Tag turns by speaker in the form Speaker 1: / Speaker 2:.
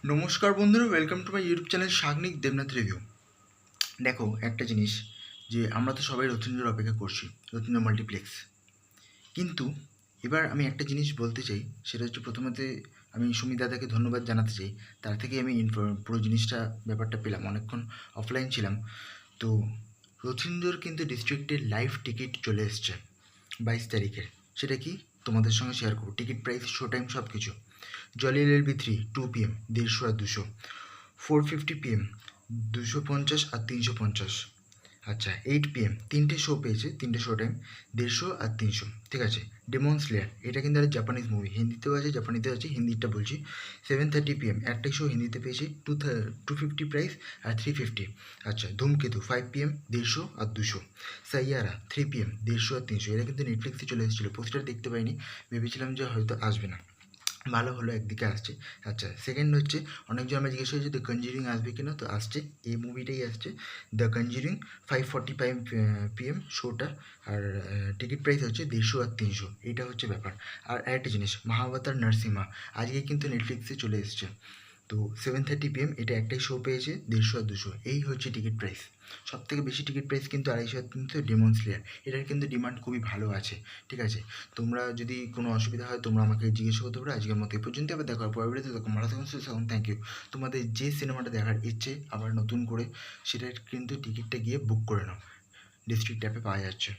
Speaker 1: নমস্কার বন্ধুরা, welcome to my YouTube channel Sagnik Debnath review. দেখো একটা জিনিস, যে আমরা তো সবাই রথীন্দ্রর অপেক্ষা করছি, রথীন্দ্র মাল্টিপ্লেক্স। কিন্তু এবার আমি একটা জিনিস বলতে চাই, সেটা হচ্ছে প্রথমতে আমি সুমিত দাদাকে ধন্যবাদ জানাতে চাই। তার থেকে আমি পুরো জিনিসটা ব্যাপারটা পেলাম, অনেকক্ষণ অফলাইন ছিলাম। তো রথীন্দ্রর কিন্তু ডিস্ট্রিক্টের লাইভ টিকিট চলে এসছে 22 তারিখের। সেটা কি তোমাদের সঙ্গে শেয়ার করবো, টিকিট প্রাইস, শো টাইম, সব কিছু। জলি LLB3 2 PM 150 আর 200, 450 PM 250 আর 350। আচ্ছা, 8 PM তিনটে শো পেয়েছে, তিনটে শো টাইম, 150 আর 300। ঠিক আছে। ডেমন স্লেয়ার, এটা কিন্তু একটা জাপানিজ মুভি, হিন্দিতেও আছে জাপানিতেও আছে, হিন্দিটা বলছি। 7:30 PM একটাই শো হিন্দিতে পেয়েছে, 250 প্রাইস আর 350। আচ্ছা, ধূমকেতু 5 PM 150 আর 200। সাইয়ারা 3 PM 150 আর 300। এরা কিন্তু নেটফ্লিক্সে চলে এসেছিলো, পোস্টার দেখতে পাইনি, ভেবেছিলাম যে হয়তো আসবে না, ভালো হলো একদিকে আসছে। আচ্ছা, সেকেন্ড হচ্ছে, অনেকজন আমরা জিজ্ঞেস করেছি দ্য কনজিউরিং আসবে কিনা, তো আসছে, এই মুভিটাই আসছে, দ্য কনজিউরিং। 5:45 PM শোটা, আর টিকিট প্রাইস হচ্ছে 150 আর 300। এইটা হচ্ছে ব্যাপার। আর একটা জিনিস, মহাবতার নরসিমহা আজকে কিন্তু নেটফ্লিক্সে চলে এসছে। তো 7:30 PM এটা একটাই শো পেয়েছে, 150 আর 200। এই হচ্ছে টিকিট প্রাইস। সব থেকে বেশি টিকিট প্রাইস কিন্তু 250 আর 300 ডেমন স্লেয়ার। এটার কিন্তু ডিমান্ড খুবই ভালো আছে। ঠিক আছে। তোমরা যদি কোনো অসুবিধা হয় তোমরা আমাকে জিজ্ঞেস করতে পারো। আজকের মতো এই পর্যন্ত, আবার দেখা হবে পরের ভিডিওতে। তখন ভালো থাকুন, সুস্থ থাকুন। Thank you. তোমাদের যে সিনেমাটা দেখার ইচ্ছে আবার নতুন করে, সেটার কিন্তু টিকিটটা গিয়ে বুক করে নাও, ডিস্ট্রিক্ট অ্যাপে পাওয়া যাচ্ছে।